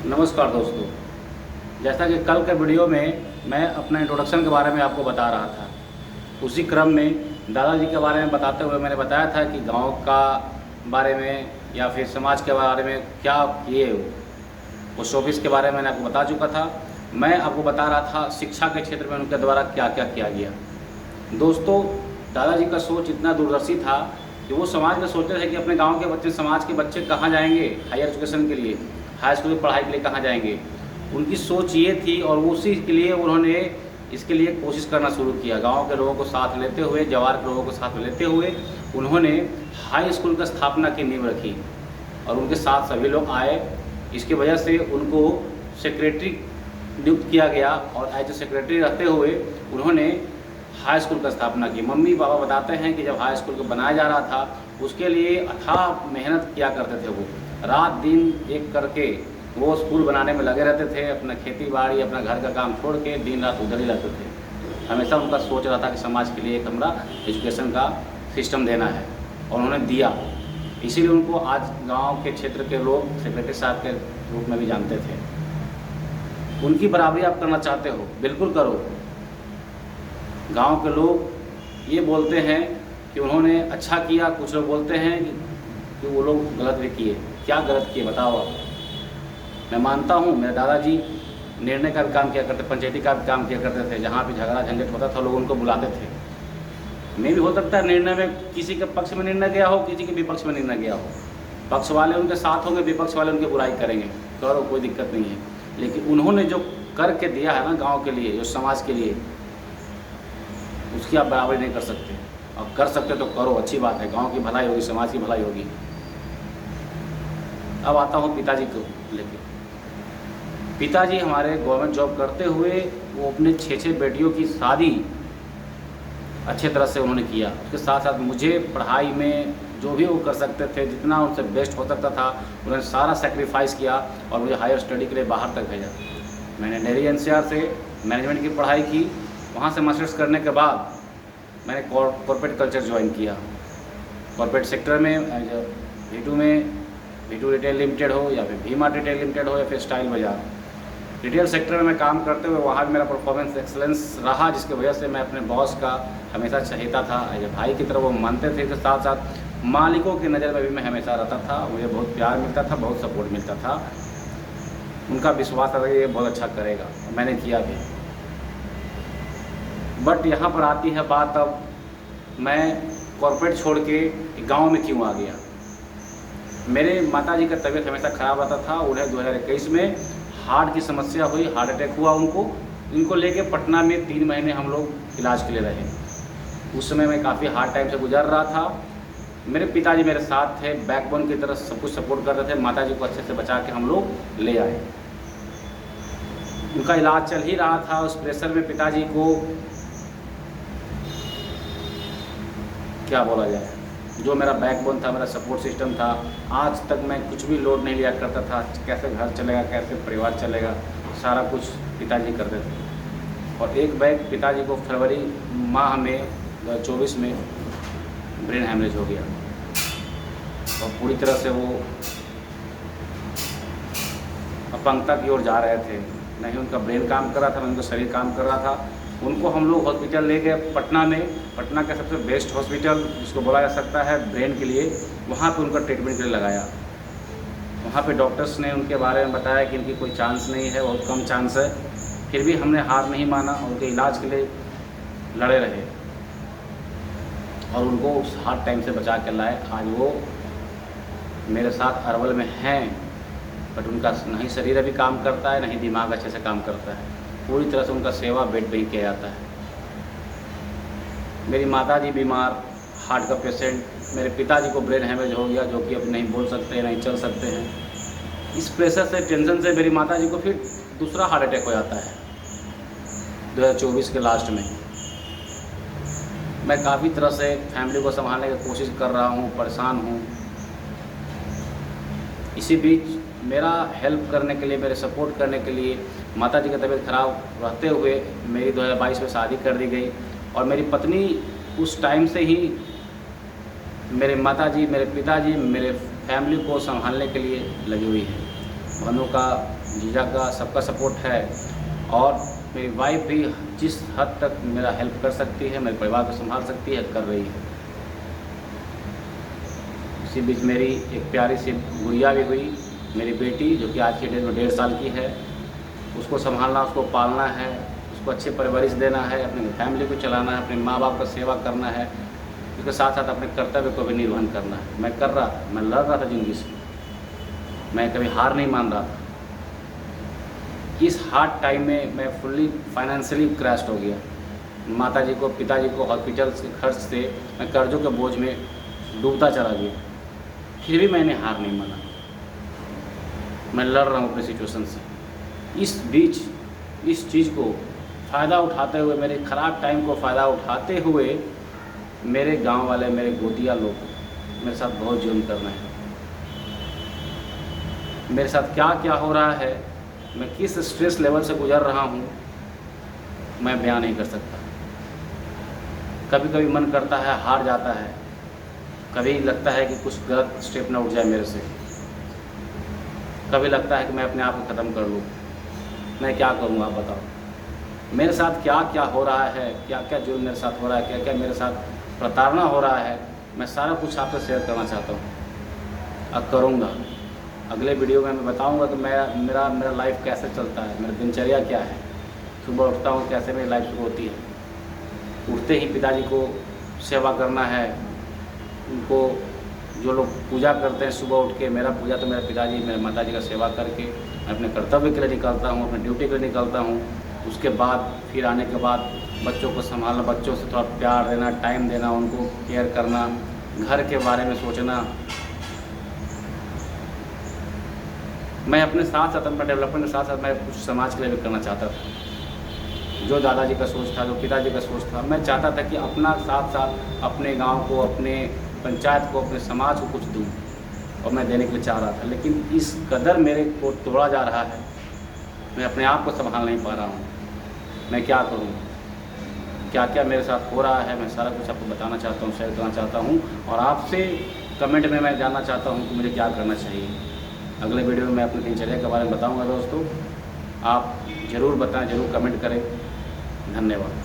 नमस्कार दोस्तों। जैसा कि कल के वीडियो में मैं अपना इंट्रोडक्शन के बारे में आपको बता रहा था, उसी क्रम में दादाजी के बारे में बताते हुए मैंने बताया था कि गांव का बारे में या फिर समाज के बारे में क्या किए पोस्ट ऑफिस के बारे में मैंने आपको बता चुका था। मैं आपको बता रहा था शिक्षा के क्षेत्र में उनके द्वारा क्या क्या किया गया। दोस्तों, दादाजी का सोच इतना दूरदर्शी था कि वो समाज में सोचते थे कि अपने गाँव के बच्चे, समाज के बच्चे कहाँ जाएँगे हायर एजुकेशन के लिए, हाई स्कूल की पढ़ाई के लिए कहाँ जाएंगे। उनकी सोच ये थी और उसी के लिए उन्होंने इसके लिए कोशिश करना शुरू किया। गांव के लोगों को साथ लेते हुए, जवार के लोगों को साथ लेते हुए उन्होंने हाई स्कूल की स्थापना की नींव रखी और उनके साथ सभी लोग आए। इसकी वजह से उनको सेक्रेटरी नियुक्त किया गया और एज ए सेक्रेटरी रहते हुए उन्होंने हाई स्कूल की स्थापना की। मम्मी पापा बताते हैं कि जब हाई स्कूल को बनाया जा रहा था उसके लिए अथाह मेहनत किया करते थे। वो रात दिन एक करके वो स्कूल बनाने में लगे रहते थे। अपना खेती बाड़ी, अपना घर का काम छोड़ के दिन रात उधर ही रहते थे। हमेशा उनका सोच रहा था कि समाज के लिए एक हमारा एजुकेशन का सिस्टम देना है और उन्होंने दिया। इसीलिए उनको आज गांव के क्षेत्र के लोग सेक्रेटरी साहब के रूप में भी जानते थे। उनकी बराबरी आप करना चाहते हो, बिल्कुल करो। गाँव के लोग ये बोलते हैं कि उन्होंने अच्छा किया, कुछ लोग बोलते हैं कि वो लोग गलत भी किए। क्या गलत किए बताओ आप। मैं मानता हूँ मेरे दादाजी निर्णय का भी काम किया करते, पंचायती का भी काम किया करते थे। जहाँ भी झगड़ा झंझट होता था लोग उनको बुलाते थे। मैं भी हो सकता है निर्णय में किसी के पक्ष में निर्णय गया हो, किसी के विपक्ष में निर्णय गया हो। पक्ष वाले उनके साथ होंगे, विपक्ष वाले उनकी बुराई करेंगे, करो, कोई दिक्कत नहीं है। लेकिन उन्होंने जो करके दिया है ना गाँव के लिए, जो समाज के लिए, उसकी आप बराबरी नहीं कर सकते। और कर सकते तो करो, अच्छी बात है। गांव की भलाई होगी, समाज की भलाई होगी। अब आता हूँ पिताजी को लेकर। पिताजी हमारे गवर्नमेंट जॉब करते हुए वो अपने 6 बेटियों की शादी अच्छे तरह से उन्होंने किया। उसके साथ साथ मुझे पढ़ाई में जो भी वो कर सकते थे, जितना उनसे बेस्ट हो सकता था, उन्होंने सारा सेक्रीफाइस किया और मुझे हायर स्टडी के लिए बाहर तक भेजा। मैंने दिल्ली NCR से मैनेजमेंट की पढ़ाई की। वहाँ से मास्टर्स करने के बाद मैंने कॉर्पोरेट कल्चर ज्वाइन किया। कॉर्पोरेट सेक्टर में V2 रिटेल लिमिटेड हो या फिर V-Mart रिटेल लिमिटेड हो या फिर स्टाइल बाज़ार, रिटेल सेक्टर में मैं काम करते हुए वहाँ भी मेरा परफॉर्मेंस एक्सेलेंस रहा, जिसकी वजह से मैं अपने बॉस का हमेशा चहेता था। एज भाई की तरह वो मानते थे। इसके साथ साथ मालिकों की नज़र में भी मैं हमेशा रहता था। मुझे बहुत प्यार मिलता था, बहुत सपोर्ट मिलता था। उनका विश्वास था कि ये बहुत अच्छा करेगा, मैंने किया भी। बट यहाँ पर आती है बात, अब मैं कॉर्पोरेट छोड़ के गांव में क्यों आ गया। मेरे माताजी का तबीयत हमेशा ख़राब रहता था। उन्हें 2021 में हार्ट की समस्या हुई, हार्ट अटैक हुआ उनको। इनको लेके पटना में 3 महीने हम लोग इलाज के लिए रहे। उस समय मैं काफ़ी हार्ड टाइम से गुजर रहा था। मेरे पिताजी मेरे साथ थे, बैकबोन की तरह सब कुछ सपोर्ट कर रहे थे। माताजी को अच्छे से बचा के हम लोग ले आए। उनका इलाज चल ही रहा था। उस प्रेशर में पिताजी को क्या बोला जाए, जो मेरा बैकबोन था, मेरा सपोर्ट सिस्टम था, आज तक मैं कुछ भी लोड नहीं लिया करता था। कैसे घर चलेगा, कैसे परिवार चलेगा, सारा कुछ पिताजी करते थे। और एक बैग पिताजी को फरवरी माह में 2024 में ब्रेन हैमरेज हो गया और पूरी तरह से वो अपंगता की ओर जा रहे थे। नहीं उनका ब्रेन काम कर रहा था, नहीं उनका शरीर काम कर रहा था। उनको हम लोग हॉस्पिटल ले गए पटना में। पटना का सबसे बेस्ट हॉस्पिटल जिसको बोला जा सकता है ब्रेन के लिए, वहाँ पे उनका ट्रीटमेंट के लिए लगाया। वहाँ पे डॉक्टर्स ने उनके बारे में बताया कि इनकी कोई चांस नहीं है, बहुत कम चांस है। फिर भी हमने हार नहीं माना, उनके इलाज के लिए लड़े रहे और उनको उस हार्ड टाइम से बचा के लाए। आज वो मेरे साथ अरवल में हैं, बट उनका नहीं शरीर अभी काम करता है, नहीं दिमाग अच्छे से काम करता है। पूरी तरह से उनका सेवा बेड पे ही किया जाता है। मेरी माताजी बीमार, हार्ट का पेशेंट। मेरे पिताजी को ब्रेन हैमरेज हो गया, जो कि अभी नहीं बोल सकते, नहीं चल सकते हैं। इस प्रेशर से, टेंशन से मेरी माताजी को फिर दूसरा हार्ट अटैक हो जाता है 2024 के लास्ट में। मैं काफ़ी तरह से फैमिली को संभालने की कोशिश कर रहा हूँ, परेशान हूँ। इसी बीच मेरा हेल्प करने के लिए, मेरे सपोर्ट करने के लिए माताजी की तबीयत ख़राब रहते हुए मेरी 2022 में शादी कर दी गई। और मेरी पत्नी उस टाइम से ही मेरे माताजी, मेरे पिताजी, मेरे फैमिली को संभालने के लिए लगी हुई है। बहनों का, जीजा का, सबका सपोर्ट है। और मेरी वाइफ भी जिस हद तक मेरा हेल्प कर सकती है, मेरे परिवार को संभाल सकती है, कर रही है। इसी बीच मेरी एक प्यारी सी गुड़िया भी हुई, मेरी बेटी, जो कि आज की डेट में 1.5 साल की है। उसको संभालना, उसको पालना है, उसको अच्छी परवरिश देना है, अपनी फैमिली को चलाना है, अपने माँ बाप का सेवा करना है, उसके साथ साथ अपने कर्तव्य को भी निर्वहन करना है। मैं कर रहा था, मैं लड़ रहा था ज़िंदगी से, मैं कभी हार नहीं मान रहा था। इस हार्ड टाइम में मैं फुल्ली फाइनेंशियली क्रैश हो गया। माताजी को, पिताजी को हॉस्पिटल के खर्च से मैं कर्जों के बोझ में डूबता चला गया। फिर भी मैंने हार नहीं माना, मैं लड़ रहा हूँ अपनी सिचुएशन से। इस बीच इस चीज़ को फ़ायदा उठाते हुए, मेरे ख़राब टाइम को फ़ायदा उठाते हुए, मेरे गांव वाले, मेरे गोतिया लोग मेरे साथ बहुत जुल्म कर रहे हैं। मेरे साथ क्या क्या हो रहा है, मैं किस स्ट्रेस लेवल से गुजर रहा हूँ, मैं बयान नहीं कर सकता। कभी कभी मन करता है हार जाता है, कभी लगता है कि कुछ गलत स्टेप ना उठ जाए मेरे से, कभी लगता है कि मैं अपने आप को ख़त्म कर लूँ। मैं क्या करूँ, आप बताओ। मेरे साथ क्या क्या हो रहा है, क्या क्या जुल्म मेरे साथ हो रहा है, क्या क्या मेरे साथ प्रताड़ना हो रहा है, मैं सारा कुछ आपसे शेयर करना चाहता हूँ। अब करूँगा अगले वीडियो में मैं बताऊँगा कि मेरा लाइफ कैसे चलता है, मेरा दिनचर्या क्या है। सुबह उठता हूँ, कैसे मेरी लाइफ शुरू होती है। उठते ही पिताजी को सेवा करना है, उनको जो लोग पूजा करते हैं सुबह उठ के, मेरा पूजा तो मेरे पिताजी, मेरे माताजी का सेवा करके मैं अपने कर्तव्य के लिए निकलता हूँ, अपने ड्यूटी के लिए निकलता हूँ। उसके बाद फिर आने के बाद बच्चों को संभालना, बच्चों से थोड़ा प्यार देना, टाइम देना, उनको केयर करना, घर के बारे में सोचना। मैं अपने साथ साथ, अपने डेवलपमेंट के साथ साथ मैं कुछ समाज के लिए भी करना चाहता था। जो दादाजी का सोच था, जो पिताजी का सोच था, मैं चाहता था कि अपना साथ साथ अपने गांव को, अपने पंचायत को, अपने समाज को कुछ दूँ, और मैं देने के लिए चाह रहा था। लेकिन इस कदर मेरे को तोड़ा जा रहा है, मैं अपने आप को संभाल नहीं पा रहा हूँ। मैं क्या करूँ, क्या क्या मेरे साथ हो रहा है, मैं सारा कुछ आपको बताना चाहता हूँ, शेयर करना चाहता हूँ। और आपसे कमेंट में मैं जानना चाहता हूँ कि मुझे क्या करना चाहिए। अगले वीडियो में मैं अपनी दिनचर्या के बारे में बताऊंगा दोस्तों। आप ज़रूर बताएं, ज़रूर कमेंट करें। धन्यवाद।